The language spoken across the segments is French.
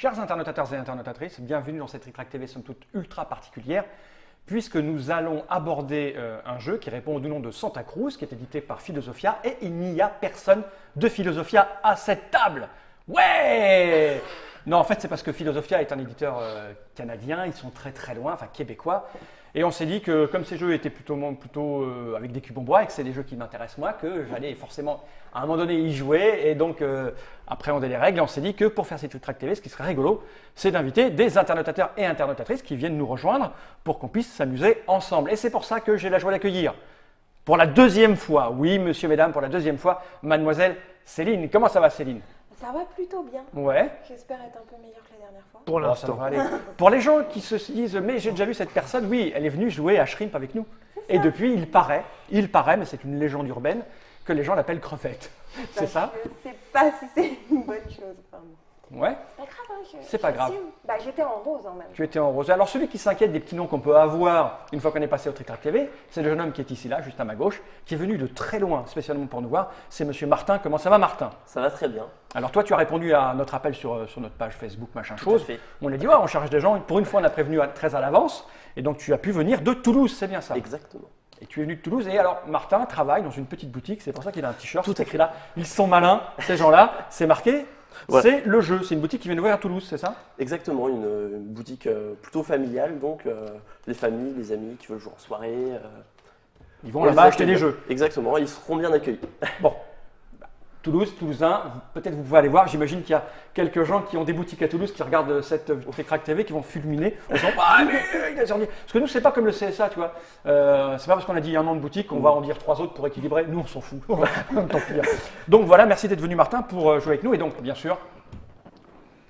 Chers internautateurs et internautatrices, bienvenue dans cette Trick TV somme toute ultra particulière, puisque nous allons aborder un jeu qui répond au nom de Santa Cruz, qui est édité par Philosophia, et il n'y a personne de Philosophia à cette table. Ouais! Non, en fait, c'est parce que Philosophia est un éditeur canadien, ils sont très très loin, enfin québécois. Et on s'est dit que comme ces jeux étaient plutôt avec des cubes en bois et que c'est des jeux qui m'intéressent moi, que j'allais forcément à un moment donné y jouer. Et donc après on a les règles et on s'est dit que pour faire cette Trick TV, ce qui serait rigolo, c'est d'inviter des internautateurs et internautatrices qui viennent nous rejoindre pour qu'on puisse s'amuser ensemble. Et c'est pour ça que j'ai la joie d'accueillir pour la deuxième fois, oui monsieur, mesdames, pour la deuxième fois, mademoiselle Céline. Comment ça va Céline? Ça va plutôt bien. Ouais. J'espère être un peu meilleure que la dernière fois. Pour Oh, ça l'instant. devrait aller. Pour les gens qui se disent mais j'ai déjà vu cette personne, oui, elle est venue jouer à Shrimp avec nous. Et depuis, il paraît, mais c'est une légende urbaine, que les gens l'appellent Crevette. C'est ça? Je sais pas si c'est une bonne chose. Enfin, Ouais. c'est pas grave, hein, C'est pas grave. j'assume. Bah, j'étais en rose en même. Tu étais en rose. Alors celui qui s'inquiète des petits noms qu'on peut avoir une fois qu'on est passé au Trick TV, c'est le jeune homme qui est ici là, juste à ma gauche, qui est venu de très loin spécialement pour nous voir. C'est monsieur Martin. Comment ça va Martin? Ça va très bien. Alors toi tu as répondu à notre appel sur notre page Facebook, machin chose. fait. On a dit ouais, on cherche des gens. Pour une fois on a prévenu très à l'avance. Et donc tu as pu venir de Toulouse, c'est bien ça? Exactement. Et tu es venu de Toulouse. Et alors Martin travaille dans une petite boutique, c'est pour ça qu'il a un t-shirt. Tout écrit là. Ils sont malins, ces gens-là. C'est marqué. Ouais. C'est le jeu. C'est une boutique qui vient d'ouvrir à Toulouse, c'est ça? Exactement, une boutique plutôt familiale, donc les familles, les amis qui veulent jouer en soirée. Ils vont on là-bas les acheter accueille. des jeux. Exactement, ils seront bien accueillis. Bon, Toulouse, Toulousain, peut-être vous pouvez aller voir. J'imagine qu'il y a quelques gens qui ont des boutiques à Toulouse qui regardent cette Trick TV qui vont fulminer en disant ah mais il a sorti. Parce que nous c'est pas comme le CSA, tu vois. C'est pas parce qu'on a dit un nom de boutique qu'on va en dire 3 autres pour équilibrer. Nous on s'en fout. Tant pis. Donc voilà, merci d'être venu Martin pour jouer avec nous et donc bien sûr.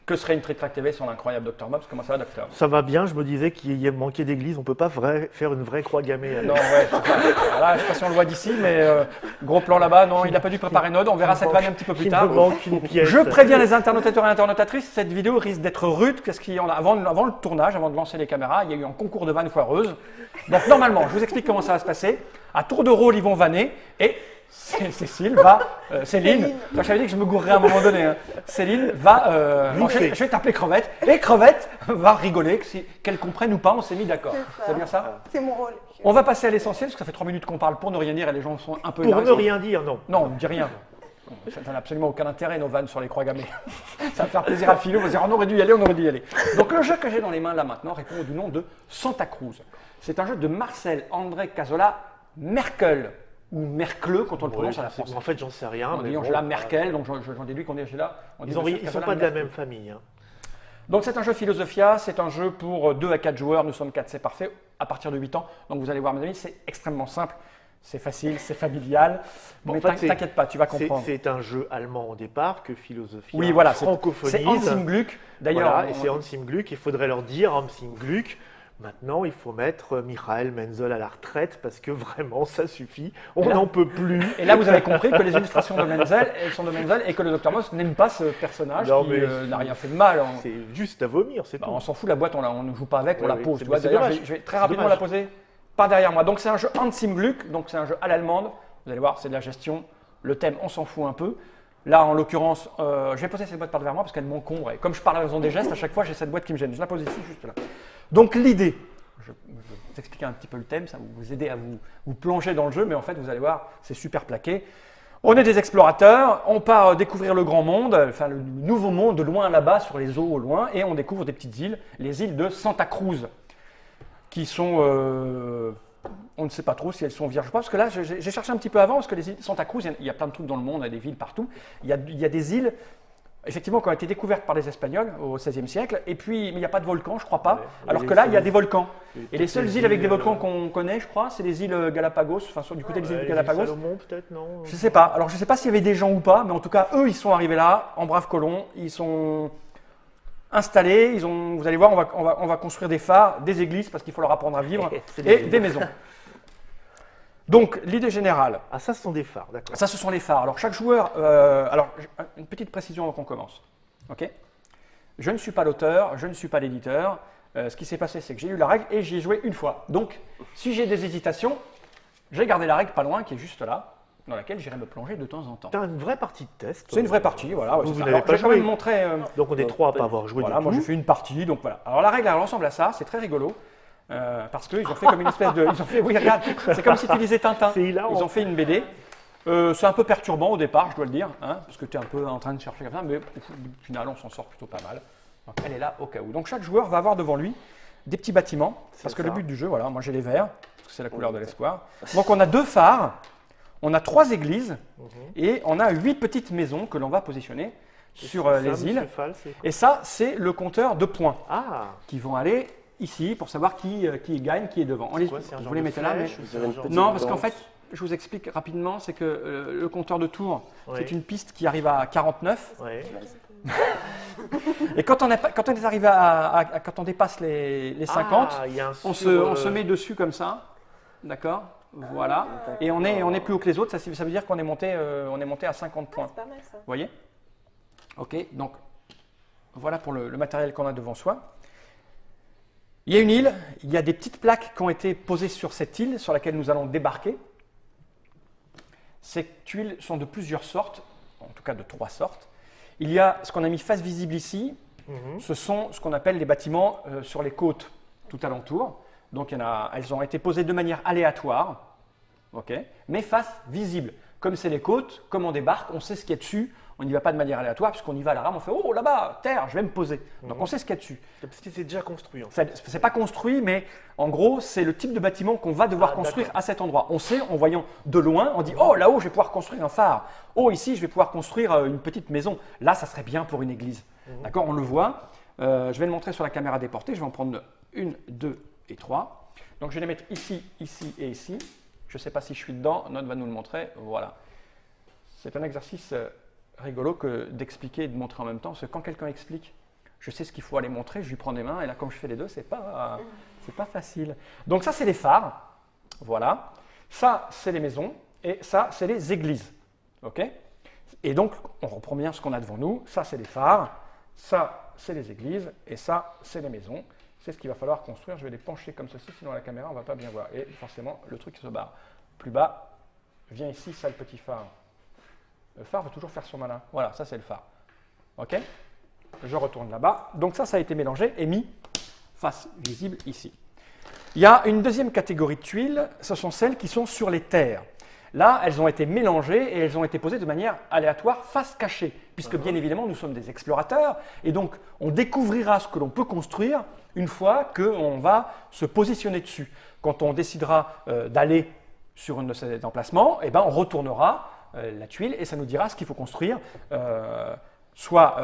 Que serait une Trick TV sans l'incroyable Dr Mobs? Comment ça va, Docteur? Ça va bien, je me disais qu'il y a manqué d'église, on ne peut pas faire une vraie croix gammée. Non, ouais, je sais pas. Là, je sais pas si on le voit d'ici, mais gros plan là-bas. Non, il n'a pas dû préparer Node. On verra cette vanne un petit peu plus Il tard. me manque une pièce. Je préviens les internautateurs et internautatrices, cette vidéo risque d'être rude parce qu'il y en a avant le tournage, avant de lancer les caméras, il y a eu un concours de vannes foireuses. Donc normalement, je vous explique comment ça va se passer. À tour de rôle, ils vont vanner et Céline va, Céline, je t'avais dit que je me gourrais à un moment donné. Hein. Céline va, je vais t'appeler Crevette et Crevette va rigoler, qu'elle comprenne ou pas, on s'est mis d'accord. C'est bien ça? C'est mon rôle. On va passer à l'essentiel parce que ça fait 3 minutes qu'on parle pour ne rien dire et les gens sont un peu Pour énervés. ne rien dire, non. Non, on ne dit rien. Ça n'a absolument aucun intérêt, nos vannes sur les croix gammées. Ça va faire plaisir à Philo, on va dire on aurait dû y aller, on aurait dû y aller. Donc le jeu que j'ai dans les mains là maintenant répond du nom de Santa Cruz. C'est un jeu de Marcel André Cazola Merkel, ou Mercle quand on le prononce à la française. En fait, j'en sais rien. On mais dit bon, Angela Merkel, donc j'en déduis qu'on est là. Ils ne sont pas de la même famille. Hein. Donc c'est un jeu Philosophia, c'est un jeu pour 2 à 4 joueurs, nous sommes 4, c'est parfait, à partir de 8 ans. Donc vous allez voir mes amis, c'est extrêmement simple, c'est facile, c'est familial, Bon, mais en fait, t'inquiète pas, tu vas comprendre. C'est un jeu allemand au départ que Philosophia Oui, voilà, francophonie. c'est Hans im Glück, d'ailleurs. Voilà, et c'est Hans im Glück, il faudrait leur dire Hans im Glück. Maintenant, il faut mettre Michael Menzel à la retraite parce que vraiment, ça suffit. On n'en peut plus. Et là, vous avez compris que les illustrations de Menzel sont de Menzel et que le Dr Moss n'aime pas ce personnage Non, qui mais n'a rien fait de mal. C'est juste à vomir, c'est Bah, tout. on s'en fout, la boîte, on ne joue pas avec, on Ouais, la oui, pose. c'est- Tu vois. c'est D'ailleurs, dommage. je vais très C'est rapidement dommage. la poser par derrière moi. Donc, c'est un jeu Hans im Glück, donc c'est un jeu à l'allemande. Vous allez voir, c'est de la gestion. Le thème, on s'en fout un peu. Là, en l'occurrence, je vais poser cette boîte par derrière moi parce qu'elle m'encombre. Et comme je parle à la raison des gestes, à chaque fois, j'ai cette boîte qui me gêne. Je la pose ici, juste là. Donc, l'idée, je vais vous expliquer un petit peu le thème, ça va vous aider à vous plonger dans le jeu, mais en fait, vous allez voir, c'est super plaqué. On est des explorateurs, on part découvrir le grand monde, enfin le nouveau monde, de loin là-bas, sur les eaux au loin, et on découvre des petites îles, les îles de Santa Cruz, qui sont, on ne sait pas trop si elles sont vierges ou pas, parce que là, j'ai cherché un petit peu avant, parce que les îles de Santa Cruz, il y a plein de trucs dans le monde, il y a des villes partout, il y a des îles, effectivement, qui ont été découvertes par les Espagnols au XVIe siècle, et puis, mais il n'y a pas de volcan, je crois pas, Ouais, alors les que là, il y a seules- des volcans. Et les toutes seules les îles avec des îles, volcans qu'on connaît, je crois, c'est les îles Galapagos, enfin du côté des îles Les Galapagos. Salomon, peut-être, non. Je sais pas. Alors je sais pas s'il y avait des gens ou pas, mais en tout cas, eux, ils sont arrivés là, en braves colons, ils sont installés, vous allez voir, on va construire des phares, des églises, parce qu'il faut leur apprendre à vivre, C'est et des- des maisons. Donc l'idée générale, Ah, ça, ce sont des phares, d'accord. ça ce sont les phares. Alors chaque joueur, alors une petite précision avant qu'on commence. Ok. Je ne suis pas l'auteur, je ne suis pas l'éditeur. Ce qui s'est passé, c'est que j'ai lu la règle et j'y ai joué une fois. Donc, si j'ai des hésitations, j'ai gardé la règle pas loin, qui est juste là. dans laquelle j'irai me plonger de temps en temps. Tu as une vraie partie de test. C'est une vraie partie, voilà. ouais, Vous c'est ça. n'avez Alors, pas je vais quand même joué. montrer. Donc on est trois à pas avoir joué Voilà, du moi tout. j'ai fait une partie, donc voilà. Alors la règle, elle ressemble à ça, c'est très rigolo. Parce qu'ils ont fait comme une espèce de. Ils ont fait, oui, regarde, c'est comme si tu lisais Tintin. C'est hilarant. Ils ont fait une BD. C'est un peu perturbant au départ, je dois le dire, hein, parce que tu es un peu en train de chercher comme ça, mais au final, on s'en sort plutôt pas mal. Donc elle est là au cas où. Donc chaque joueur va avoir devant lui des petits bâtiments, parce que ça. le but du jeu, voilà, moi j'ai les verts, parce que c'est la couleur de l'espoir. Donc on a 2 phares, on a 3 églises, et on a 8 petites maisons que l'on va positionner sur Ça, les îles. Monsieur Fall, c'est quoi? Et ça, c'est le compteur de points Ah, qui vont aller ici pour savoir qui gagne, qui est devant. On les, quoi, c'est un vous genre les de mettez là, mais flèche ou Vous avez une c'est un petite- genre non, parce qu'en danse. fait, je vous explique rapidement, c'est que le compteur de tours, Oui. c'est une piste qui arrive à 49. Ouais. Et quand on est arrivé quand on dépasse les 50, Ah, il y a un on sur, se met dessus comme ça, d'accord. Voilà. Et on est plus haut que les autres. Ça veut dire qu'on est monté à 50 points. C'est pas mal ça. Vous voyez? Ok, donc voilà pour le matériel qu'on a devant soi. Il y a une île, il y a des petites plaques qui ont été posées sur cette île sur laquelle nous allons débarquer. Ces tuiles sont de plusieurs sortes, en tout cas de 3 sortes. Il y a ce qu'on a mis face visible ici, ce sont ce qu'on appelle les bâtiments sur les côtes tout alentour. Donc elles ont été posées de manière aléatoire, ok, mais face visible. Comme c'est les côtes, comme on débarque, on sait ce qu'il y a dessus. On n'y va pas de manière aléatoire, puisqu'on y va à la rame, on fait « Oh, là-bas, terre, je vais me poser ». Donc on sait ce qu'il y a dessus. Parce que c'est déjà construit. En fait. C'est pas construit, mais en gros, c'est le type de bâtiment qu'on va devoir construire d'accord. à cet endroit. On sait, en voyant de loin, on dit « Oh, là-haut, je vais pouvoir construire un phare. Oh, ici, je vais pouvoir construire une petite maison. Là, ça serait bien pour une église. D'accord, on le voit. Je vais le montrer sur la caméra déportée. Je vais en prendre 1, 2 et 3. Donc, je vais les mettre ici, ici et ici. Je ne sais pas si je suis dedans. Note va nous le montrer. Voilà. C'est un exercice rigolo que d'expliquer et de montrer en même temps. Parce que quand quelqu'un explique, je sais ce qu'il faut aller montrer, je lui prends des mains. Et là, comme je fais les deux, c'est pas facile. Donc ça, c'est les phares. Voilà. Ça, c'est les maisons. Et ça, c'est les églises. OK? Et donc, on reprend bien ce qu'on a devant nous. Ça, c'est les phares. Ça, c'est les églises. Et ça, c'est les maisons. C'est ce qu'il va falloir construire. Je vais les pencher comme ceci, sinon la caméra, on ne va pas bien voir. Et forcément, le truc se barre. Plus bas, viens ici, ça, le petit phare. Le phare veut toujours faire son malin. Voilà, ça, c'est le phare. OK? Je retourne là-bas. Donc ça a été mélangé et mis face visible ici. Il y a une deuxième catégorie de tuiles. Ce sont celles qui sont sur les terres. Là, elles ont été mélangées et elles ont été posées de manière aléatoire, face cachée, puisque bien évidemment, nous sommes des explorateurs, et donc on découvrira ce que l'on peut construire une fois qu'on va se positionner dessus. Quand on décidera d'aller sur un de ces emplacements, eh ben, on retournera la tuile et ça nous dira ce qu'il faut construire, soit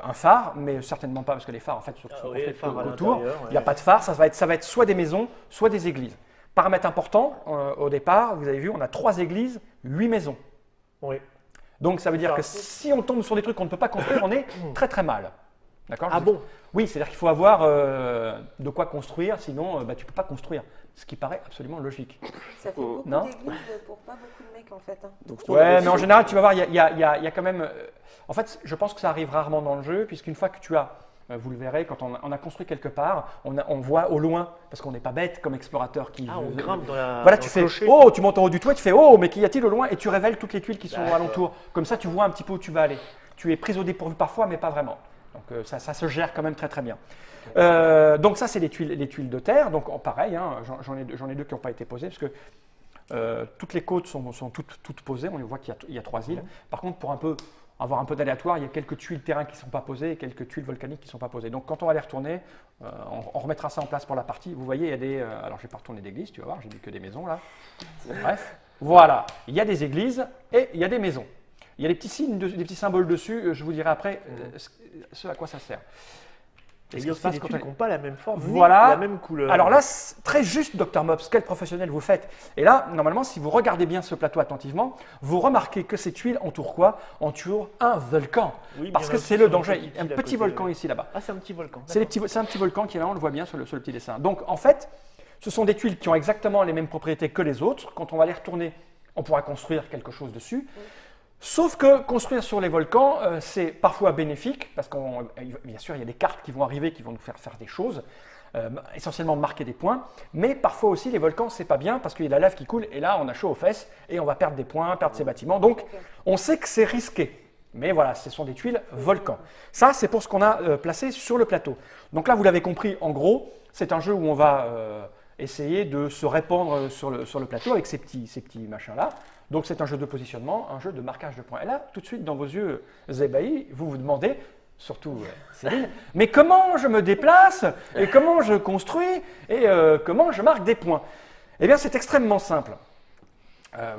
un phare, mais certainement pas, parce que les phares, en fait, sont oui, les phares à autour. l'intérieur, Il n'y a pas de phare, ça va être soit des maisons, soit des églises. Paramètre important, au départ, vous avez vu, on a 3 églises, 8 maisons. Oui. Donc ça veut dire Ça. que si on tombe sur des trucs qu'on ne peut pas construire, on est très très mal. D'accord? Ah bon? Oui, c'est-à-dire qu'il faut avoir de quoi construire, sinon tu ne peux pas construire. Ce qui paraît absolument logique. Ça fait beaucoup Non. d'églises pour pas beaucoup de mecs en fait. Hein. Donc, Ouais, mais en général, tu vas voir, il y a quand même. En fait, je pense que ça arrive rarement dans le jeu, puisqu'une fois que tu as, vous le verrez, quand on a construit quelque part, on voit au loin, parce qu'on n'est pas bête comme explorateur qui. Ah, on grimpe dans la. Voilà, dans tu le fais clocher. oh, tu montes en haut du toit, tu fais oh, mais qu'y a-t-il au loin? Et tu révèles toutes les tuiles qui sont alentour. Comme ça, tu vois un petit peu où tu vas aller. Tu es pris au dépourvu parfois, mais pas vraiment. Donc ça se gère quand même très très bien. Donc ça, c'est les tuiles de terre. Donc pareil, hein, j'en ai 2 qui n'ont pas été posées, parce que toutes les côtes sont toutes posées. On voit qu'il y a 3 îles. Par contre, pour avoir un peu d'aléatoire, il y a quelques tuiles terrain qui ne sont pas posées et quelques tuiles volcaniques qui ne sont pas posées. Donc quand on va les retourner, on remettra ça en place pour la partie. Vous voyez, il y a des... alors je ne vais pas retourner d'église, tu vas voir, j'ai mis que des maisons là. Bref, voilà, il y a des églises et il y a des maisons. Il y a des petits signes, des petits symboles dessus, je vous dirai après ce à quoi ça sert. Et il y ce a qui se aussi passe des quand tuiles qui n'ont pas la même forme, Voilà. ni la même couleur. Alors là, très juste, Dr Mops, quel professionnel vous faites. Et là, normalement, si vous regardez bien ce plateau attentivement, vous remarquez que ces tuiles entourent quoi? Entourent un volcan. Oui, Parce il y en que a c'est aussi le sur danger. petite Un île à petit côté, volcan ouais. ici, là-bas. Ah, c'est un petit volcan. C'est un petit volcan qui est là, on le voit bien sur le petit dessin. Donc en fait, ce sont des tuiles qui ont exactement les mêmes propriétés que les autres. Quand on va les retourner, on pourra construire quelque chose dessus. Sauf que construire sur les volcans, c'est parfois bénéfique, parce bien sûr, il y a des cartes qui vont arriver qui vont nous faire des choses. essentiellement marquer des points, mais parfois aussi les volcans c'est pas bien parce qu'il y a la lave qui coule et là on a chaud aux fesses et on va perdre des points, perdre ses bâtiments. Donc on sait que c'est risqué. Mais voilà, ce sont des tuiles volcans. Ça, c'est pour ce qu'on a placé sur le plateau. Donc là, vous l'avez compris, en gros, c'est un jeu où on va essayer de se répandre sur le plateau avec ces petits machins-là. Donc c'est un jeu de positionnement, un jeu de marquage de points. Et là, tout de suite, dans vos yeux ébahis, vous vous demandez, surtout Céline, mais comment je me déplace et comment je construis et comment je marque des points? Eh bien, c'est extrêmement simple.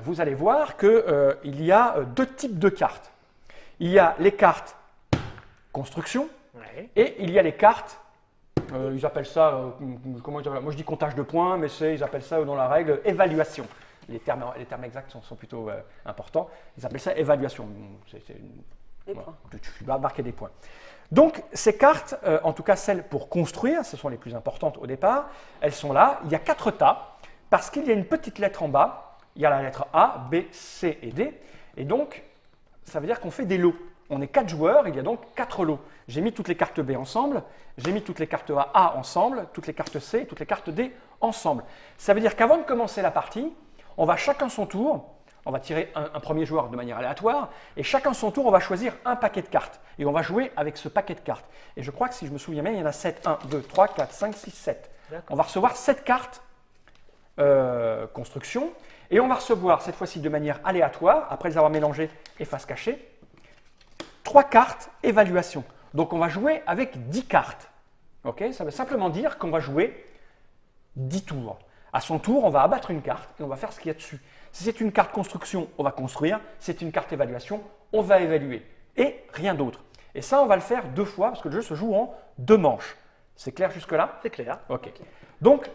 Vous allez voir qu'il y a deux types de cartes. Il y a les cartes construction et il y a les cartes, ils appellent ça, comment ils appellent, moi je dis comptage de points, mais ils appellent ça dans la règle évaluation. Les termes exacts sont plutôt importants. Ils appellent ça évaluation. Tu vas marquer des points. Donc ces cartes, en tout cas celles pour construire, ce sont les plus importantes au départ, elles sont là. Il y a 4 tas parce qu'il y a une petite lettre en bas. Il y a la lettre A, B, C et D. Et donc, ça veut dire qu'on fait des lots. On est 4 joueurs, il y a donc 4 lots. J'ai mis toutes les cartes B ensemble, j'ai mis toutes les cartes A ensemble, toutes les cartes C et toutes les cartes D ensemble. Ça veut dire qu'avant de commencer la partie, on va chacun son tour, on va tirer un premier joueur de manière aléatoire, et chacun son tour, on va choisir un paquet de cartes. Et on va jouer avec ce paquet de cartes. Et je crois que si je me souviens bien, il y en a 7. 1, 2, 3, 4, 5, 6, 7. On va recevoir 7 cartes construction, et on va recevoir cette fois-ci de manière aléatoire, après les avoir mélangées et face cachée, 3 cartes évaluation. Donc on va jouer avec 10 cartes. Okay, ça veut simplement dire qu'on va jouer 10 tours. À son tour, on va abattre une carte et on va faire ce qu'il y a dessus. Si c'est une carte construction, on va construire. Si c'est une carte évaluation, on va évaluer. Et rien d'autre. Et ça, on va le faire 2 fois parce que le jeu se joue en 2 manches. C'est clair jusque-là? C'est clair. Ok. Donc,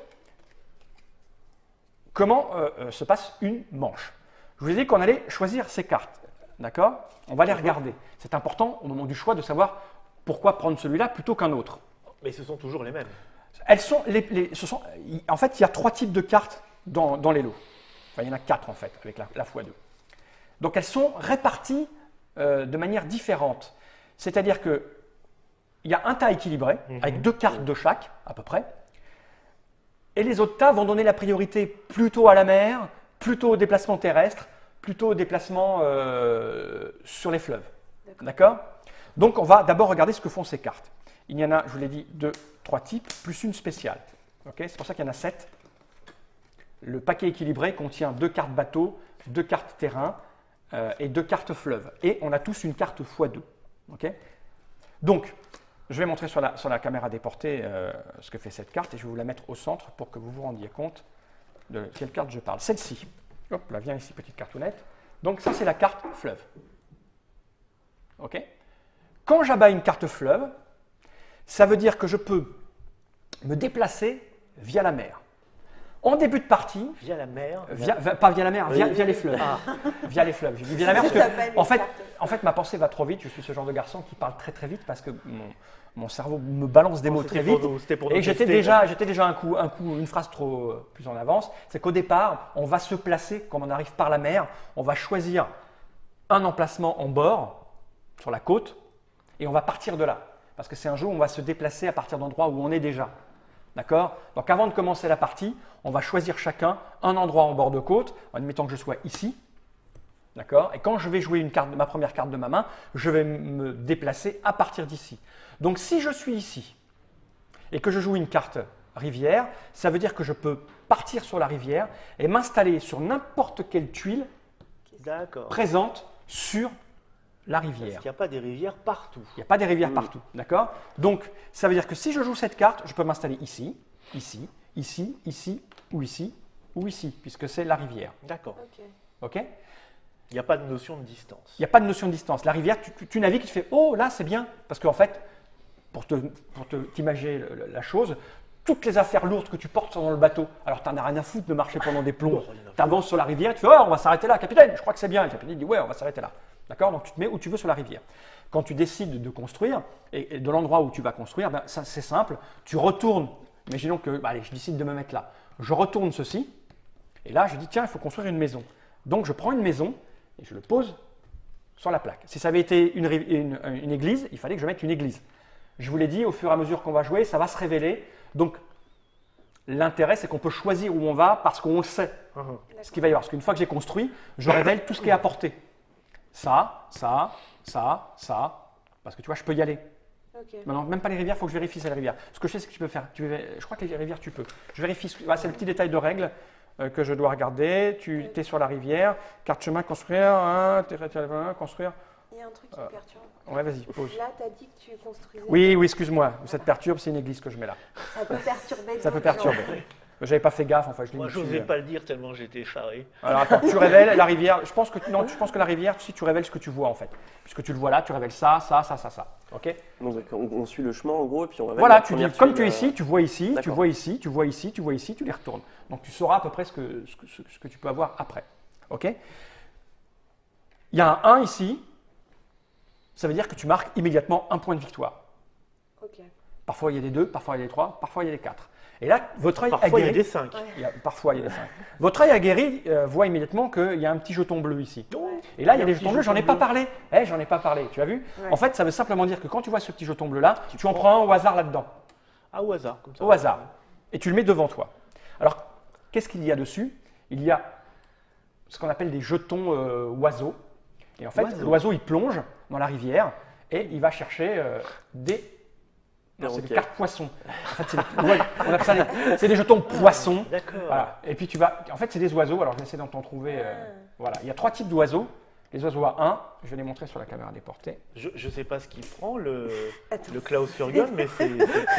comment se passe une manche? Je vous ai dit qu'on allait choisir ces cartes. D'accord? On va les regarder. C'est important au moment du choix de savoir pourquoi prendre celui-là plutôt qu'un autre. Mais ce sont toujours les mêmes. Elles sont en fait, il y a 3 types de cartes dans les lots. Enfin, il y en a 4 en fait, avec la x2. Donc elles sont réparties de manière différente. C'est-à-dire qu'il y a un tas équilibré, avec 2 cartes de chaque, à peu près. Et les autres tas vont donner la priorité plutôt à la mer, plutôt au déplacement terrestre, plutôt au déplacement sur les fleuves. D'accord? Donc on va d'abord regarder ce que font ces cartes. Il y en a, je vous l'ai dit, 3 types, plus une spéciale. Okay, c'est pour ça qu'il y en a 7. Le paquet équilibré contient 2 cartes bateau, 2 cartes terrain et 2 cartes fleuve. Et on a tous une carte x2. Okay, donc, je vais montrer sur la caméra déportée ce que fait cette carte et je vais vous la mettre au centre pour que vous vous rendiez compte de quelle carte je parle. Celle-ci. Hop, là, viens ici, petite cartonnette. Donc, ça, c'est la carte fleuve. Okay, quand j'abats une carte fleuve, ça veut dire que je peux me déplacer via la mer. En début de partie… Via la mer Pas via la mer, via les fleuves. Via les fleuves. J'ai dit via la mer parce que, en fait, ma pensée va trop vite. Je suis ce genre de garçon qui parle très très vite parce que mon cerveau me balance des mots très vite. Et j'étais déjà une phrase trop plus en avance. C'est qu'au départ, on va se placer, quand on arrive par la mer, on va choisir un emplacement en bord, sur la côte, et on va partir de là. Parce que c'est un jeu où on va se déplacer à partir d'endroits où on est déjà. D'accord? Donc avant de commencer la partie, on va choisir chacun un endroit en bord de côte, en admettant que je sois ici. D'accord? Et quand je vais jouer ma première carte de ma main, je vais me déplacer à partir d'ici. Donc si je suis ici et que je joue une carte rivière, ça veut dire que je peux partir sur la rivière et m'installer sur n'importe quelle tuile présente sur la rivière. Parce qu'il n'y a pas des rivières partout. Il n'y a pas des rivières partout, d'accord? Donc, ça veut dire que si je joue cette carte, je peux m'installer ici, ici, ici, ici, ou ici, puisque c'est la rivière. D'accord. Ok? Il n'y a pas de notion de distance. Il n'y a pas de notion de distance. La rivière, tu navigues, tu fais « Oh, là, c'est bien !» Parce qu'en fait, pour t'imaginer la chose, toutes les affaires lourdes que tu portes sont dans le bateau. Alors, tu n'en as rien à foutre de marcher pendant des plombs. Tu avances sur la rivière, tu fais « Oh, on va s'arrêter là, capitaine, je crois que c'est bien. » Le capitaine dit « Ouais, on va s'arrêter là. » D'accord? Donc tu te mets où tu veux sur la rivière. Quand tu décides de construire, et de l'endroit où tu vas construire, ben, c'est simple, tu retournes, imaginons que, allez, je décide de me mettre là, je retourne ceci, et là je dis tiens, il faut construire une maison. Donc je prends une maison et je le pose sur la plaque. Si ça avait été une église, il fallait que je mette une église. Je vous l'ai dit, au fur et à mesure qu'on va jouer, ça va se révéler. Donc L'intérêt, c'est qu'on peut choisir où on va parce qu'on le sait, ce qu'il va y avoir. Parce qu'une fois que j'ai construit, je révèle tout ce qui est apporté. Ça, parce que tu vois, je peux y aller. Ok. Maintenant, même pas les rivières, il faut que je vérifie c'est les rivières. Ce que je sais, c'est que tu peux faire. Je crois que les rivières, tu peux. Je vérifie. C'est le petit détail de règle que je dois regarder. Tu es sur la rivière, carte chemin, construire, construire. Il y a un truc qui me perturbe. Ouais, vas-y, pose. Là, tu as dit que tu construisais. Oui, excuse-moi. Cette perturbe, c'est une église que je mets là. Ça peut perturber. Ça peut d'autres gens. perturber. J'avais pas fait gaffe, enfin je l'ai Moi, mis je dessus. n'osais pas le dire tellement j'étais effaré. Alors attends, tu révèles la rivière. Je pense que la rivière, si tu révèles ce que tu vois en fait. Puisque tu le vois là, tu révèles ça. Ok. Donc on suit le chemin en gros et puis on révèle Voilà, la tu dis, première comme tu es tuile, ici, tu vois ici, tu d'accord. vois ici, tu vois ici, tu vois ici, tu les retournes. Donc tu sauras à peu près ce que tu peux avoir après. Ok. Il y a un 1 ici. Ça veut dire que tu marques immédiatement un point de victoire. Ok. Parfois il y a des 2, parfois il y a des 3, parfois il y a des 4. Et là, votre œil Parfois, il y a aguerri, des 5. parfois il y a des 5. Votre œil aguerri voit immédiatement qu'il y a un petit jeton bleu ici. Et là, il y a des jetons bleus, j'en ai pas parlé. J'en ai pas parlé, tu as vu? Ouais. En fait, ça veut simplement dire que quand tu vois ce petit jeton bleu là, tu en prends un au hasard là-dedans. Ah, au hasard, comme ça. Au hasard. Et tu le mets devant toi. Alors, qu'est-ce qu'il y a dessus? Il y a ce qu'on appelle des jetons oiseaux. Et en fait, Oiseaux. l'oiseau, il plonge dans la rivière et il va chercher des... Non, c'est des perroquets. cartes poissons. En fait, on appelle ça c'est des jetons poissons. D'accord. Voilà. Et puis tu vas. En fait, c'est des oiseaux. Alors, je vais essayer d'en trouver. Voilà. Il y a 3 types d'oiseaux. Les oiseaux à 1, je vais les montrer sur la caméra déportée. Je ne sais pas ce qu'il prend, le Attends. Klaus Furgon, mais c'est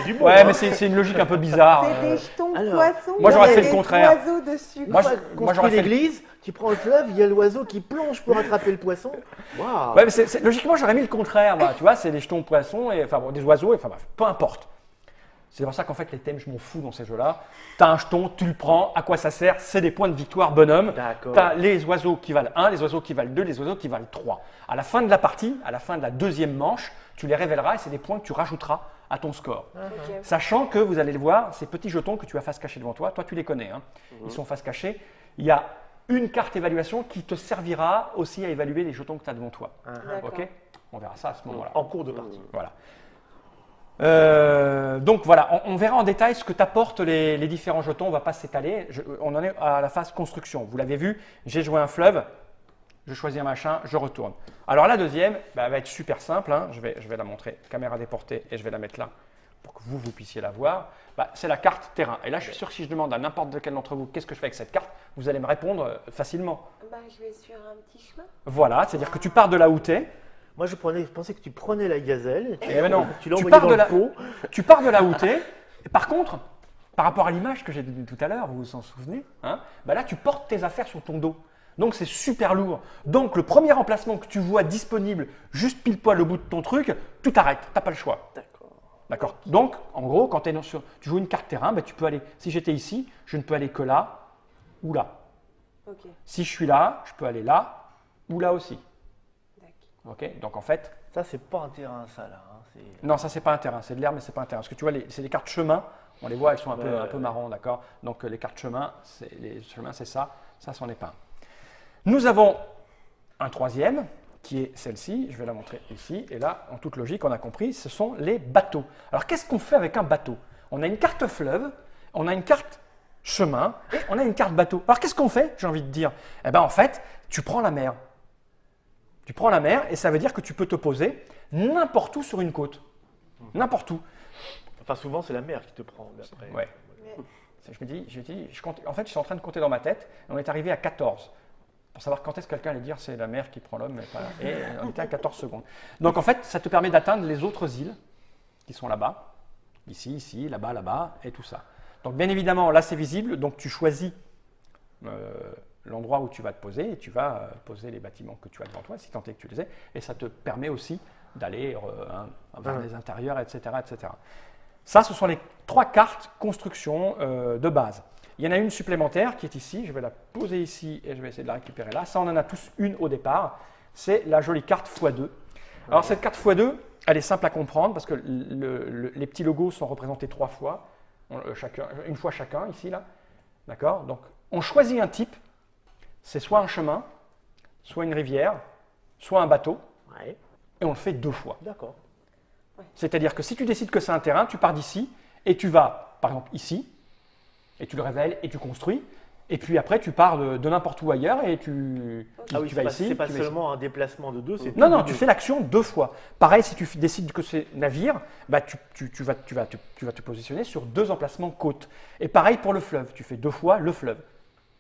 du bon. Ouais, hein. mais c'est une logique un peu bizarre. C'est des jetons alors, poissons. moi, j'aurais il y a fait le des contraire. oiseaux dessus. Moi, Moi, j'aurais j'aurais fait- l'église, tu prends le fleuve, il y a l'oiseau qui plonge pour attraper le poisson. Waouh. Ouais, mais logiquement, j'aurais mis le contraire. Moi. Tu vois, c'est des jetons poissons, et, enfin bon, des oiseaux, et, enfin bref, peu importe. C'est pour ça qu'en fait, les thèmes, je m'en fous dans ces jeux-là. Tu as un jeton, tu le prends, à quoi ça sert? C'est des points de victoire bonhomme. D'accord. Tu as les oiseaux qui valent 1, les oiseaux qui valent 2, les oiseaux qui valent 3. À la fin de la partie, à la fin de la deuxième manche, tu les révéleras et c'est des points que tu rajouteras à ton score. Ok. Sachant que vous allez le voir, ces petits jetons que tu as face cachée devant toi, tu les connais, hein. Ils sont face cachée. Il y a une carte évaluation qui te servira aussi à évaluer les jetons que tu as devant toi. D'accord. Ok? On verra ça à ce moment-là. En cours de partie. Voilà. Donc voilà, on verra en détail ce que t'apportent les différents jetons. On ne va pas s'étaler. On en est à la phase construction. Vous l'avez vu, j'ai joué un fleuve, je choisis un machin, je retourne. Alors la deuxième, bah, elle va être super simple. Hein. Je vais la montrer, caméra déportée, et je vais la mettre là pour que vous puissiez la voir. Bah, c'est la carte terrain. Et là, je suis sûr que si je demande à n'importe lequel d'entre vous qu'est-ce que je fais avec cette carte, vous allez me répondre facilement. Bah, je vais sur un petit chemin. Voilà, c'est-à-dire que tu pars de là où tu es. Moi, je pensais que tu prenais la gazelle, Eh ben non, tu tu l'envoyais pars dans de le la- pot. Tu pars de là où tu es. Et par contre, par rapport à l'image que j'ai donnée tout à l'heure, vous vous en souvenez, hein, bah là, tu portes tes affaires sur ton dos. Donc, c'est super lourd. Donc, le premier emplacement que tu vois disponible, juste pile poil au bout de ton truc, tu t'arrêtes. Tu n'as pas le choix. D'accord. D'accord. Donc, en gros, quand tu joues une carte terrain, bah, tu peux aller. Si j'étais ici, je ne peux aller que là ou là. Ok. Si je suis là, je peux aller là ou là aussi. D'accord. Ok. Donc, en fait, Ça, c'est pas un terrain, ça, là. hein, c'est- non, ça c'est pas un terrain, c'est de l'herbe, mais c'est pas un terrain. Parce que tu vois, c'est des cartes chemin. On les voit, elles sont un Ouais, peu ouais. marron, d'accord. Donc les cartes chemin, les chemins, c'est ça. Ça, c'en est pas un. Nous avons un troisième qui est celle-ci. Je vais la montrer ici. Et là, en toute logique, on a compris, ce sont les bateaux. Alors, qu'est-ce qu'on fait avec un bateau? On a une carte fleuve, on a une carte chemin et on a une carte bateau. Alors, qu'est-ce qu'on fait? J'ai envie de dire. Eh bien, en fait, tu prends la mer. Tu prends la mer et ça veut dire que tu peux te poser n'importe où sur une côte. N'importe où. Enfin, souvent, c'est la mer qui te prend. mais après- Ouais. Mais Je me dis, je compte, en fait, je suis en train de compter dans ma tête. Et on est arrivé à 14. Pour savoir quand est-ce que quelqu'un allait dire c'est la mer qui prend l'homme. Mais pas- Et on était à 14 secondes. Donc en fait, ça te permet d'atteindre les autres îles qui sont là-bas. Ici, ici, là-bas, là-bas, et tout ça. Donc bien évidemment, là c'est visible. Donc tu choisis l'endroit où tu vas te poser et tu vas poser les bâtiments que tu as devant toi, si tant est que tu les aies. Et ça te permet aussi d'aller vers les intérieurs, etc., etc. Ça, ce sont les 3 cartes construction de base. Il y en a une supplémentaire qui est ici. Je vais la poser ici et je vais essayer de la récupérer là. Ça, on en a tous une au départ. C'est la jolie carte x2. Alors, cette carte x2, elle est simple à comprendre parce que les petits logos sont représentés 3 fois, une fois chacun ici, là. D'accord? Donc, on choisit un type. C'est soit un chemin, soit une rivière, soit un bateau. Ouais, Et on le fait 2 fois. d'accord. C'est-à-dire que si tu décides que c'est un terrain, tu pars d'ici et tu vas, par exemple, ici, et tu le révèles et tu construis. Et puis après, tu pars de n'importe où ailleurs et tu Ah oui, tu c'est vas pas, ici. c'est pas tu vas ici. seulement un déplacement de 2, c'est Non, tout non, de tu deux. fais l'action 2 fois. Pareil, si tu décides que c'est navire, bah tu vas te positionner sur 2 emplacements côte. Et pareil pour le fleuve, tu fais 2 fois le fleuve.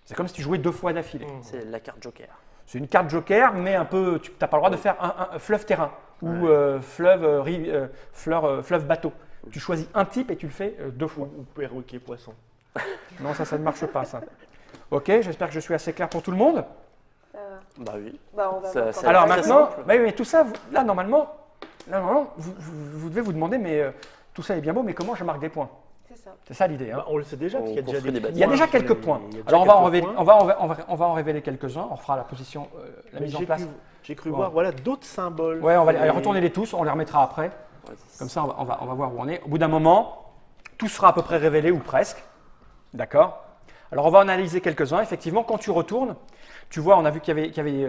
C'est comme si tu jouais 2 fois d'affilée. C'est la carte joker. C'est une carte joker, mais un peu, tu n'as pas le droit de faire un fleuve terrain ou fleuve bateau. Tu choisis un type et tu le fais 2 fois. Ou perroquet poisson. Non, ça ne marche pas, ça. Ok, j'espère que je suis assez clair pour tout le monde. Ça va. Bah oui. Bah, on va Ça- voir ça- comment Alors ça maintenant, se passe. bah oui, mais tout ça, là normalement, vous devez vous demander, mais tout ça est bien beau, mais comment je marque des points? C'est ça. C'est ça l'idée. Hein. Bah, on le sait déjà, parce qu'il y a On déjà construit des points Il y a déjà sur quelques les- points. il y a déjà Alors on va, en quelques révéler, points. on va en révéler quelques-uns. On fera la position, la Mais mise en place. J'ai cru Bon. voir voilà, d'autres symboles. Ouais, on va Et- aller retourner les tous, on les remettra après. Ouais, Comme ça, on va voir où on est. Au bout d'un moment, tout sera à peu près révélé ou presque. D'accord? Alors, on va en analyser quelques-uns. Effectivement, quand tu retournes, tu vois, on a vu qu'il y avait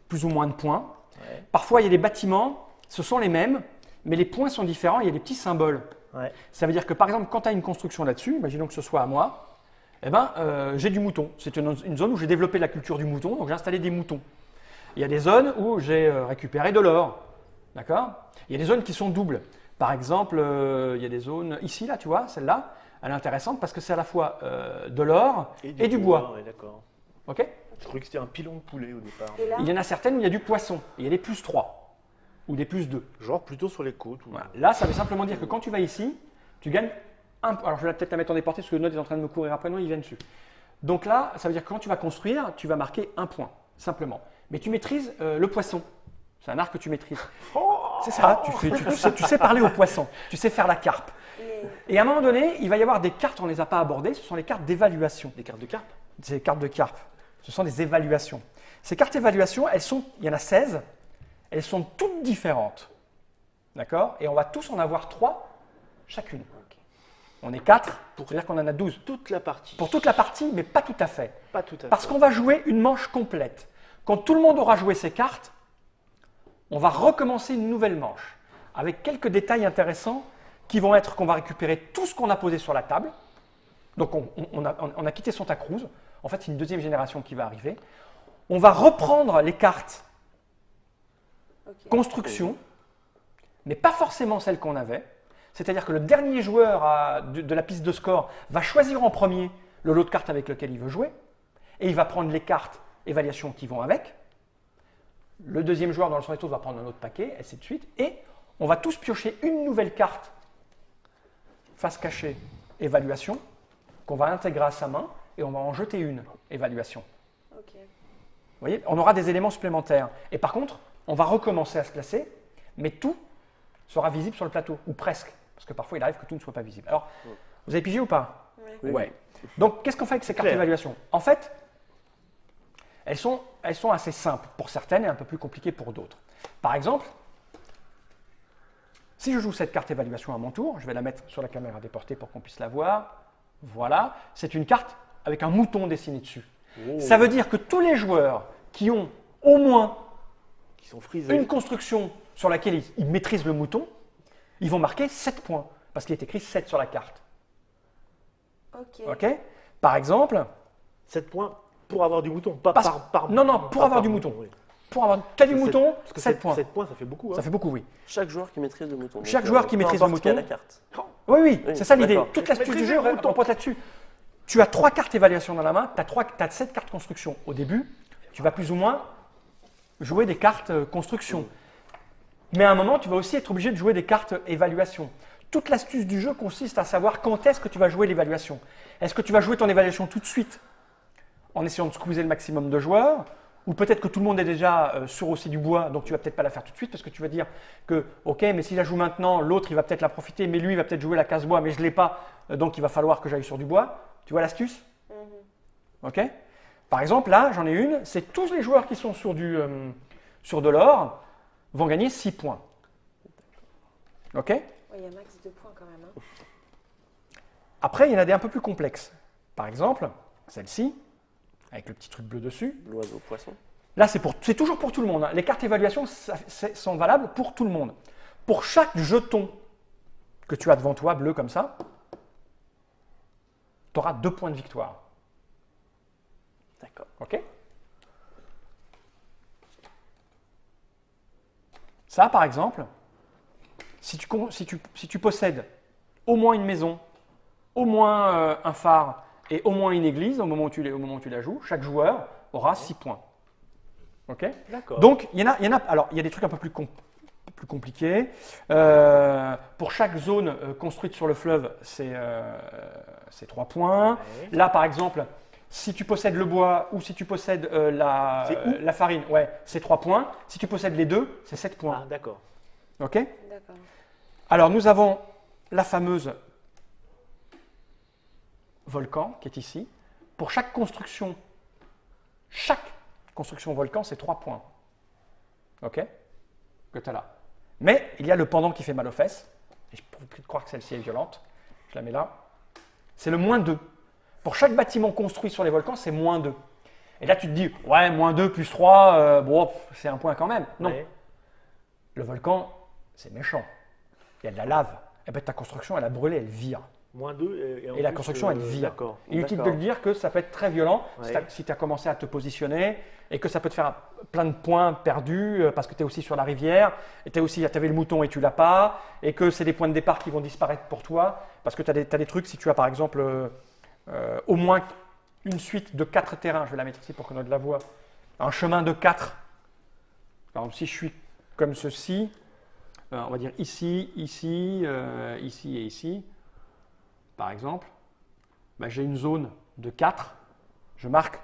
plus ou moins de points. Ouais. Parfois, il y a des bâtiments, ce sont les mêmes, mais les points sont différents, il y a des petits symboles. Ouais. Ça veut dire que, par exemple, quand tu as une construction là-dessus, imaginons que ce soit à moi, eh ben, j'ai du mouton. C'est une zone où j'ai développé la culture du mouton, donc j'ai installé des moutons. Il y a des zones où j'ai récupéré de l'or. D'accord? Il y a des zones qui sont doubles. Par exemple, il y a des zones ici, là, tu vois, celle-là, elle est intéressante parce que c'est à la fois de l'or et du bois. Ouais, d'accord. Ok? Je croyais que c'était un pilon de poulet au départ. Et là, Il y en a certaines où il y a du poisson. Il y a des plus 3 ou des plus 2. Genre plutôt sur les côtes. Ou... Voilà. Là, ça veut simplement dire que quand tu vas ici, tu gagnes un point. Alors, je vais peut-être la mettre en déporté parce que le node est en train de me courir après, non, il vient dessus. Donc là, ça veut dire que quand tu vas construire, tu vas marquer un point, simplement. Mais tu maîtrises le poisson. C'est un art que tu maîtrises. C'est ça, tu sais parler au poisson, tu sais faire la carpe. mais Et à un moment donné, il va y avoir des cartes, on ne les a pas abordées, ce sont les cartes d'évaluation. Des cartes de carpe. Ces cartes de carpe, ce sont des évaluations. Ces cartes d'évaluation, il y en a 16, elles sont toutes différentes. D'accord? Et on va tous en avoir 3 chacune. On est 4, c'est-à-dire qu'on en a 12. Toute la partie. Pour toute la partie, mais pas tout à fait. Pas tout à fait. Parce qu'on va jouer une manche complète. Quand tout le monde aura joué ses cartes, on va recommencer une nouvelle manche avec quelques détails intéressants qui vont être qu'on va récupérer tout ce qu'on a posé sur la table. Donc on a quitté Santa Cruz. En fait, c'est une deuxième génération qui va arriver. On va reprendre les cartes ok. construction, mais pas forcément celles qu'on avait. C'est-à-dire que le dernier joueur de la piste de score va choisir en premier le lot de cartes avec lequel il veut jouer, et il va prendre les cartes évaluation qui vont avec. Le deuxième joueur dans le son des tours va prendre un autre paquet, ainsi de suite, et on va tous piocher une nouvelle carte face cachée évaluation qu'on va intégrer à sa main, et on va en jeter une évaluation. Ok. Vous voyez, on aura des éléments supplémentaires. Et par contre, on va recommencer à se placer, mais tout sera visible sur le plateau, ou presque, parce que parfois il arrive que tout ne soit pas visible. Alors, vous avez pigé ou pas? Ouais. Oui. Ouais. Donc, qu'est-ce qu'on fait avec ces cartes Clair. d'évaluation? En fait, elles sont assez simples pour certaines et un peu plus compliquées pour d'autres. Par exemple, si je joue cette carte évaluation à mon tour, je vais la mettre sur la caméra déportée pour qu'on puisse la voir. Voilà, c'est une carte avec un mouton dessiné dessus. Oh. Ça veut dire que tous les joueurs qui ont au moins Qui sont frisés. une construction sur laquelle ils maîtrisent le mouton, ils vont marquer 7 points, parce qu'il est écrit 7 sur la carte. Ok. Ok? Par exemple, 7 points pour avoir du mouton, pas Parce- par. non, non, pour pas avoir par du mouton. oui. pour avoir t'as du Parce que mouton, Parce que 7 points. 7 points, ça fait beaucoup. Hein. Ça fait beaucoup, oui. Chaque joueur qui maîtrise le mouton. Chaque Donc, joueur qui peu maîtrise le importe qui a mouton. la carte. Oui, oui, Oui, c'est ça l'idée. d'accord. Toute l'astuce du Maîtriser jeu le mouton. repose là-dessus. Tu as 3 cartes évaluation dans la main, tu as 7 cartes construction. Au début, tu vas plus ou moins jouer des cartes construction. Mais à un moment, tu vas aussi être obligé de jouer des cartes évaluation. Toute l'astuce du jeu consiste à savoir quand est-ce que tu vas jouer l'évaluation. Est-ce que tu vas jouer ton évaluation tout de suite en essayant de squeezer le maximum de joueurs, ou peut-être que tout le monde est déjà sur aussi du bois, donc tu vas peut-être pas la faire tout de suite parce que tu vas dire que ok, mais si je la joue maintenant, l'autre il va peut-être la profiter, mais lui il va peut-être jouer la case bois, mais je l'ai pas, donc il va falloir que j'aille sur du bois. Tu vois l'astuce? Ok. Par exemple, là j'en ai une, c'est tous les joueurs qui sont sur de l'or vont gagner 6 points. Ok. Ouais, il y a max 2 points quand même. Hein. Après, il y en a des un peu plus complexes. Par exemple, celle-ci, avec le petit truc bleu dessus. L'oiseau poisson. Là, c'est toujours pour tout le monde. Hein. Les cartes évaluation sont valables pour tout le monde. Pour chaque jeton que tu as devant toi, bleu comme ça, tu auras 2 points de victoire. D'accord. OK? Ça, par exemple, si tu possèdes au moins une maison, au moins un phare et au moins une église au moment où tu la joues, chaque joueur aura 6 points. OK? D'accord. Donc, alors, il y a des trucs un peu plus compliqués. Pour chaque zone construite sur le fleuve, c'est 3 points. Ouais. Là, par exemple, si tu possèdes le bois ou si tu possèdes la farine, ouais, c'est 3 points. Si tu possèdes les deux, c'est 7 points. Ah, d'accord. OK? D'accord. Alors, nous avons la fameuse volcan qui est ici. Pour chaque construction volcan, c'est 3 points. OK? Que tu as là. Mais il y a le pendant qui fait mal aux fesses. Et je ne peux plus croire que celle-ci est violente. Je la mets là. C'est le -2. Pour chaque bâtiment construit sur les volcans, c'est -2. Et là, tu te dis, ouais, -2 plus 3, bon, c'est un point quand même. Non. Ouais. Le volcan, c'est méchant. Il y a de la lave. Et bien, ta construction, elle a brûlé, elle vire. -2. En Et la plus, construction, elle vire. D'accord. Inutile de D'accord. le dire que ça peut être très violent Ouais. si tu as commencé à te positionner et que ça peut te faire plein de points perdus parce que tu es aussi sur la rivière et tu avais le mouton et tu l'as pas et que c'est des points de départ qui vont disparaître pour toi parce que tu as des trucs, si tu as par exemple au moins une suite de 4 terrains, je vais la mettre ici pour qu'on ait de la voix, un chemin de 4. Par exemple, si je suis comme ceci, on va dire ici, ici, ici et ici, par exemple, ben, j'ai une zone de 4, je marque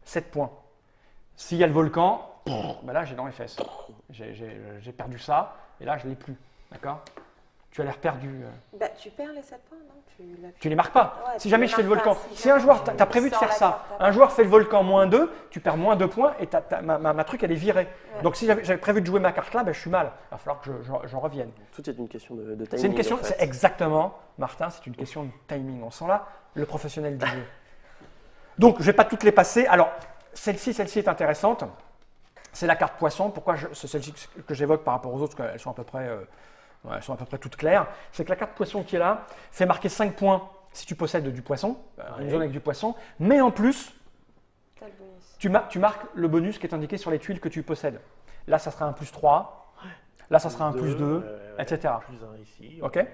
7 points. S'il y a le volcan, ben là j'ai dans les fesses. J'ai perdu ça et là je ne l'ai plus. D'accord? Tu as l'air perdu. Bah, tu perds les 7 points, non? Tu les marques pas. Ouais, Si tu jamais les je fais le marques volcan, pas. si un joueur, tu as prévu de sors faire la ça, carte un joueur fait le volcan -2, tu perds -2 points et ma truc elle est virée. Ouais. Donc si j'avais prévu de jouer ma carte là, ben, je suis mal. Il va falloir que j'en revienne. Tout est une question de timing. C'est une question, en fait. c'est exactement, Martin, c'est une question de timing. On sent là le professionnel du jeu. Donc, je ne vais pas toutes les passer. Alors, celle-ci est intéressante. C'est la carte poisson. Pourquoi c'est celle-ci que j'évoque par rapport aux autres, parce qu'elles sont à peu près, elles sont à peu près toutes claires. C'est que la carte poisson qui est là fait marquer 5 points si tu possèdes du poisson, une zone avec du poisson. Mais en plus, T'as le bonus. tu marques le bonus qui est indiqué sur les tuiles que tu possèdes. Là, ça sera un +3. Là, ça sera un +2, etc. +1 ici. OK?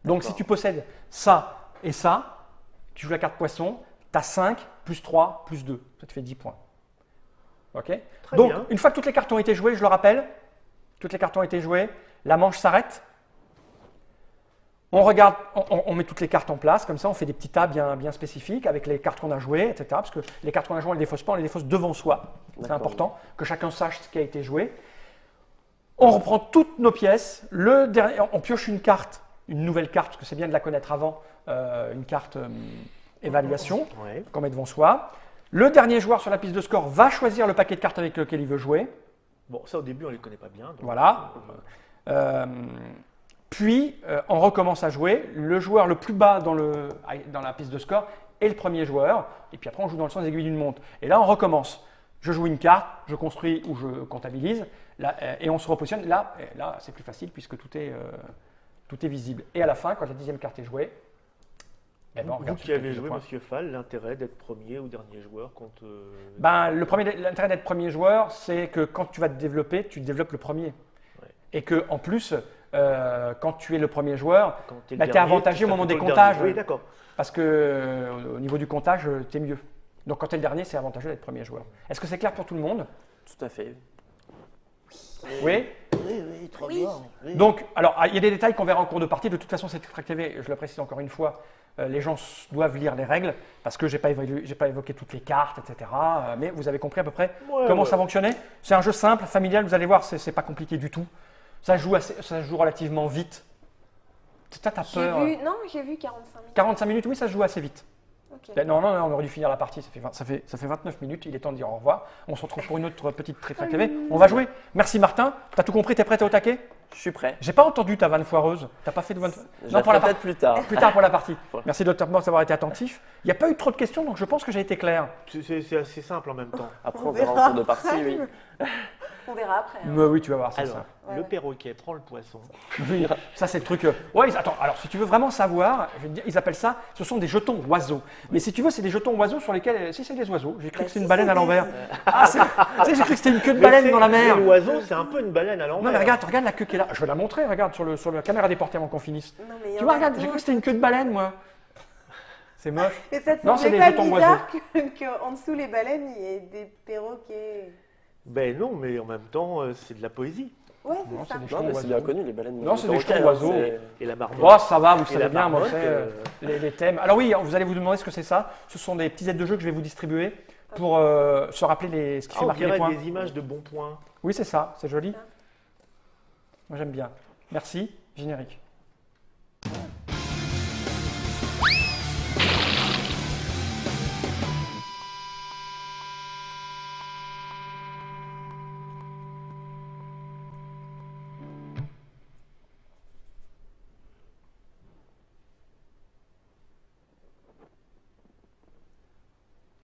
Donc, si tu possèdes ça et ça, tu joues la carte poisson, tu as 5, +3, +2. Ça te fait 10 points. OK? Très Donc, bien. une fois que toutes les cartes ont été jouées, je le rappelle, toutes les cartes ont été jouées, la manche s'arrête. On regarde, on met toutes les cartes en place, comme ça, on fait des petits tas bien spécifiques avec les cartes qu'on a jouées, etc. Parce que les cartes qu'on a jouées, on ne les défausse pas, on les défausse devant soi. C'est D'accord. important que chacun sache ce qui a été joué. On reprend toutes nos pièces. On pioche une carte, une nouvelle carte, parce que c'est bien de la connaître avant, une carte évaluation Ouais. qu'on met devant soi. Le dernier joueur sur la piste de score va choisir le paquet de cartes avec lequel il veut jouer. Bon, ça au début, on ne les connaît pas bien. donc, Voilà. Puis, on recommence à jouer. Le joueur le plus bas dans la piste de score est le premier joueur. Et puis après, on joue dans le sens des aiguilles d'une montre. Et là, on recommence. Je joue une carte, je construis ou je comptabilise. Là, et on se repositionne. Là c'est plus facile puisque tout est visible. Et à la fin, quand la 10e carte est jouée, eh ben, on Vous regarde qui sur le avez petit joué, point. Monsieur Fall, l'intérêt d'être premier ou dernier joueur contre. Ben, l'intérêt d'être premier joueur, c'est que quand tu vas te développer, tu développes le premier. Ouais. Et que en plus, quand tu es le premier joueur, Quand t'es le bah, tu es dernier, avantagé au tu moment des plutôt le comptages. dernier. Oui, d'accord. Parce que au niveau du comptage, tu es mieux. Donc quand tu es le dernier, c'est avantageux d'être premier joueur. Est-ce que c'est clair pour tout le monde? Tout à fait. Oui. Oui, très bien. Oui. Donc, alors, il y a des détails qu'on verra en cours de partie. De toute façon, c'est Track TV, je le précise encore une fois, les gens doivent lire les règles parce que je n'ai pas évoqué toutes les cartes, etc. Mais vous avez compris à peu près comment ça fonctionnait. C'est un jeu simple, familial, vous allez voir, c'est pas compliqué du tout. Ça se joue relativement vite. Toi, t'as peur. J'ai vu 45 minutes. 45 minutes, oui, ça se joue assez vite. Ok. Non, on aurait dû finir la partie, ça fait 29 minutes, il est temps de dire au revoir. On se retrouve pour une autre petite Track TV. On va jouer. Merci Martin, t'as tout compris, t'es prêt, t'es au taquet? Je suis prêt. J'ai pas entendu ta vanne foireuse. T'as pas fait de vanne Je Non, la pour la ferai partie. peut-être plus tard. Plus tard pour la partie. Voilà. Merci Dr. Morse d'avoir été attentif. Il n'y a pas eu trop de questions, donc je pense que j'ai été clair. C'est assez simple en même temps. Après, On on verra en verra cours de partie, oui. On verra après. hein. Mais oui, tu vas voir, c'est Alors, ça. Ouais, le ouais. perroquet prend le poisson. Oui, ça c'est le truc. Ouais, attends, alors si tu veux vraiment savoir, je vais te dire, ils appellent ça, ce sont des jetons oiseaux. Mais si tu veux, c'est des jetons oiseaux sur lesquels, si c'est des oiseaux, j'ai cru Bah, que c'était si, une baleine c'est à des- l'envers. Ah, tu sais, j'ai cru que c'était une queue de Mais baleine c'est- dans la mer. mais l'oiseau, c'est un peu une baleine à l'envers. Non mais regarde la queue qui est là. Je vais la montrer, regarde sur la caméra déportée avant qu'on finisse. Non, mais il y Tu en vois, a regarde, j'ai cru que d'autres. c'était une queue de baleine, moi. C'est moche. Mais ça te Non, c'est semblait des pas jetons bizarre qu'en dessous les baleines, il y ait des perroquets. Ben non, mais en même temps, c'est de la poésie. Ouais, Non, c'est ça. c'est des Non, mais jetons c'est bien oiseaux. connu, les baleines. Non, c'est des perroquets, jetons hein, oiseaux. c'est- Et la marmotte. Oh, ça va, vous Et savez la bien, moi, marmotte, les thèmes. Alors oui, vous allez vous demander ce que c'est ça. Ce sont des petits aides de jeu que je vais vous distribuer pour se rappeler ce qui Ah, fait on marquer les dirait points. des images de bons points. Oui, c'est ça, c'est joli. Moi, j'aime bien. Merci, générique.